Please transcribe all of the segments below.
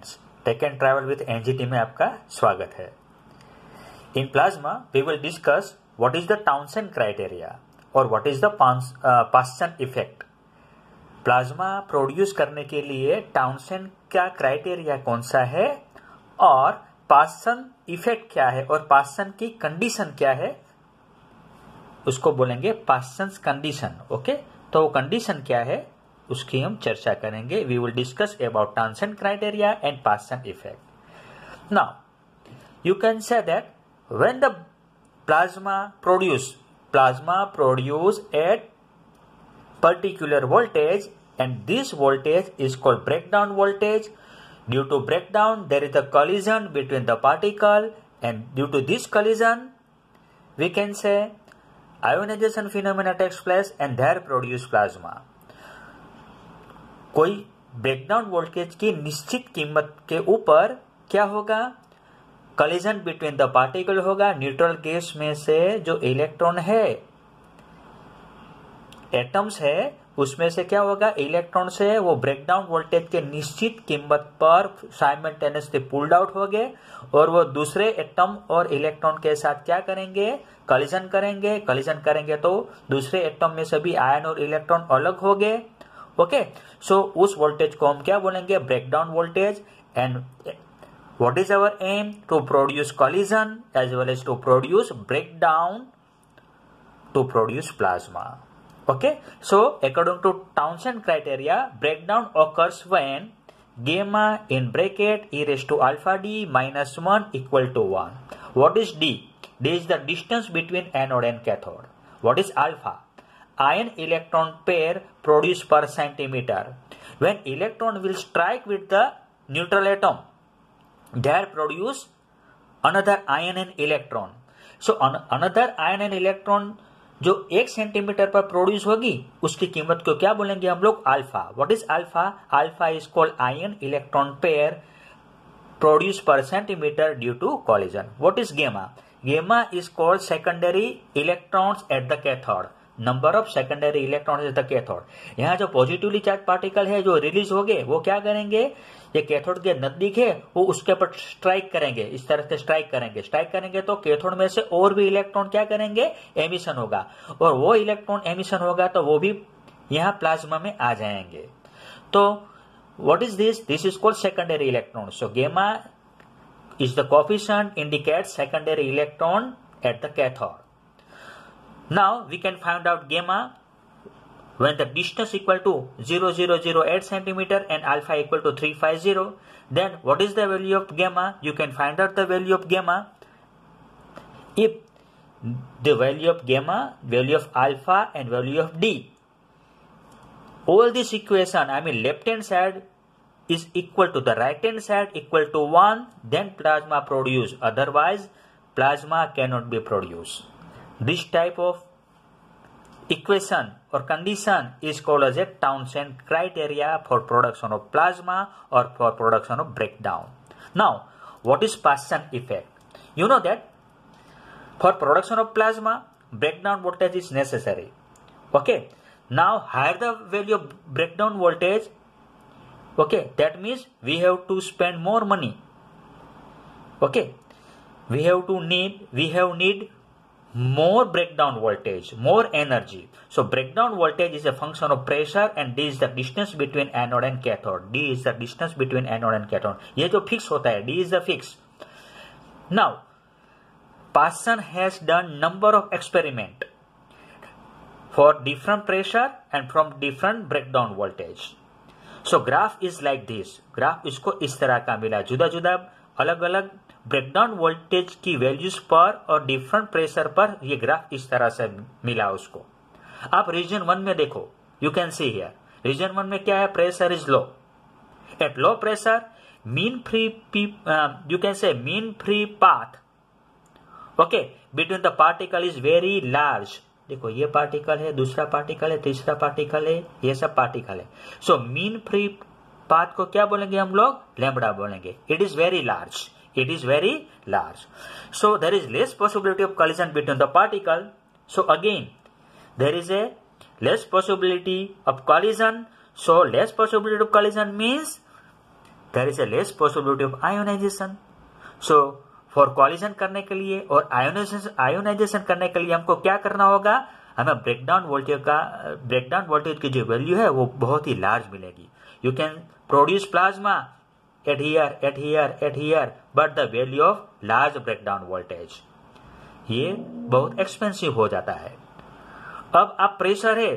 Students, tech and travel with NGT में आपका स्वागत है। In plasma we will discuss what is the Townsend criteria और what is the Paschen effect. Plasma produce करने के लिए टाउनसेन का क्राइटेरिया कौन सा है और पास्चन इफेक्ट क्या है और पास्चन की कंडीशन क्या है, उसको बोलेंगे पास्चन कंडीशन। ओके, तो वो कंडीशन क्या है उसकी हम चर्चा करेंगे। We will discuss about Townsend criteria and Paschen effect. Now you can say that when the plasma produce at particular voltage, and this voltage is called breakdown voltage. Due to breakdown there is a collision between the particle, and due to this collision we can say ionization phenomena takes place and there produce plasma. कोई breakdown voltage की निश्चित कीमत के ऊपर क्या होगा, collision between the particle होगा। Neutral gas में से जो इलेक्ट्रॉन है, एटम्स है, उसमें से क्या होगा, इलेक्ट्रॉन से वो ब्रेकडाउन वोल्टेज के निश्चित कीमत पर साइमल्टेनियसली पुल्ड आउट हो गए और वो दूसरे एटम और इलेक्ट्रॉन के साथ क्या करेंगे, कॉलिजन करेंगे। कॉलिजन करेंगे तो दूसरे एटम में से भी आयन और इलेक्ट्रॉन अलग हो गए। ओके, सो उस वोल्टेज को हम क्या बोलेंगे, breakdown voltage. And what is our aim? To produce collision as well as to produce breakdown to produce plasma. Okay, so according to Townsend criteria, breakdown occurs when gamma in bracket e raised to alpha d minus 1 equal to 1. What is d? D is the distance between anode and cathode. What is alpha? Ion electron pair produced per centimeter. When electron will strike with the neutral atom, there produce another ion and electron. So another ion and electron जो 1 centimetre पर produce होगी उसकी कीमत को क्या बोलेंगे हम लोग, alpha. What is alpha? Alpha is called ion electron pair produce per centimetre due to collision. What is gamma? Gamma is called secondary electrons at the cathode. Number of secondary electrons at the cathode. यहाँ जो positively charge particle है जो release हो गए वो क्या करेंगे, ये कैथोड के नजदीक है, वो उसके ऊपर स्ट्राइक करेंगे, इस तरह से स्ट्राइक करेंगे तो कैथोड में से और भी इलेक्ट्रॉन क्या करेंगे, एमिशन होगा, और वो इलेक्ट्रॉन एमिशन होगा तो वो भी यहाँ प्लाज्मा में आ जाएंगे। तो what is this? This is called secondary electron. So gamma is the coefficient indicate secondary electron at the cathode. Now we can find out gamma when the distance equal to 0.008 centimeter and alpha equal to 350. Then what is the value of gamma? You can find out the value of gamma if the value of gamma, value of alpha and value of D, all this equation, I mean left hand side is equal to the right hand side equal to 1, then plasma produce, otherwise plasma cannot be produced. This type of equation or condition is called as a Townsend criteria for production of plasma or for production of breakdown. Now, what is Paschen effect? You know that for production of plasma, breakdown voltage is necessary. Okay. Now, higher the value of breakdown voltage, okay, that means we have to spend more money. Okay. We have need more breakdown voltage, more energy. So breakdown voltage is a function of pressure and D is the distance between anode and cathode. D is the distance between anode and cathode. ये जो fix होता है, D is the fix. Now, Paschen has done number of experiment for different pressure and from different breakdown voltage. So graph is like this. Graph इसको इस तरह का मिला, जुदा जुदा अलग अलग ब्रेकडाउन वोल्टेज की वैल्यूज पर और डिफरेंट प्रेशर पर ये ग्राफ इस तरह से मिला उसको। आप रीजन 1 में देखो, you can see here region 1 में क्या है, pressure is low. At low pressure mean free path okay between the particle is very large. देखो ये पार्टिकल है, दूसरा पार्टिकल है, तीसरा पार्टिकल है, ये सब पार्टिकल है। सो मीन फ्री पाथ को क्या बोलेंगे हम लोग, लैम्बडा बोलेंगे। It is very large, it is very large, so there is less possibility of collision between the particle. So again there is a less possibility of collision, so less possibility of collision means there is a less possibility of ionisation. So for collision करने के लिए और ionisation करने के लिए हमको क्या करना होगा, हमें ब्रेकडाउन वोल्टेज की जो वैल्यू है वो बहुत ही लार्ज मिलेगी। You can produce plasma eight here but the value of large breakdown voltage ये बहुत एक्सपेंसिव हो जाता है। अब आप प्रेशर है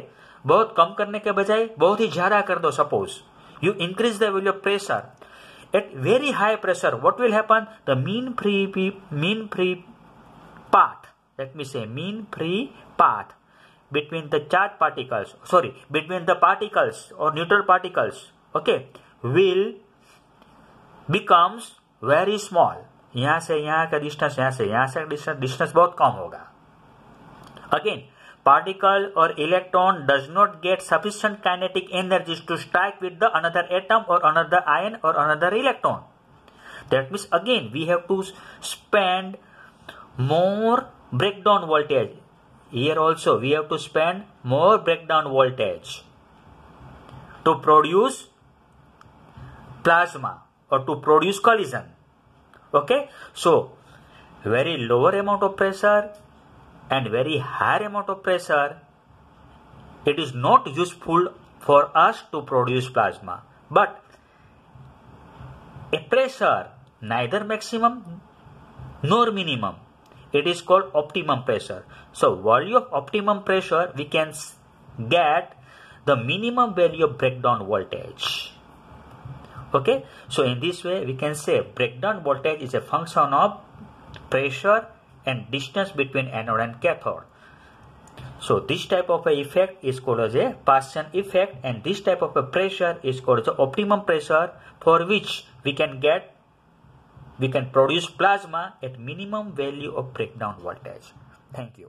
बहुत कम करने के बजाय बहुत ही ज्यादा कर दो। Suppose you increase the value of pressure at very high pressure, what will happen? The mean free path, let me say mean free path between the charged particles, between the particles or neutral particles, okay, will becomes very small. यहाँ से यहाँ का distance, यहाँ से यहाँ का distance बहुत कम होगा। Again, particle or electron does not get sufficient kinetic energies to strike with the another atom or another ion or another electron. That means again we have to spend more breakdown voltage. Here also we have to spend more breakdown voltage to produce plasma or to produce collision. Okay, so very lower amount of pressure and very higher amount of pressure, it is not useful for us to produce plasma. But a pressure neither maximum nor minimum, it is called optimum pressure. So value of optimum pressure we can get the minimum value of breakdown voltage. Okay, so in this way we can say breakdown voltage is a function of pressure and distance between anode and cathode. So this type of a effect is called as a Paschen effect, and this type of a pressure is called as the optimum pressure, for which we can produce plasma at minimum value of breakdown voltage. Thank you.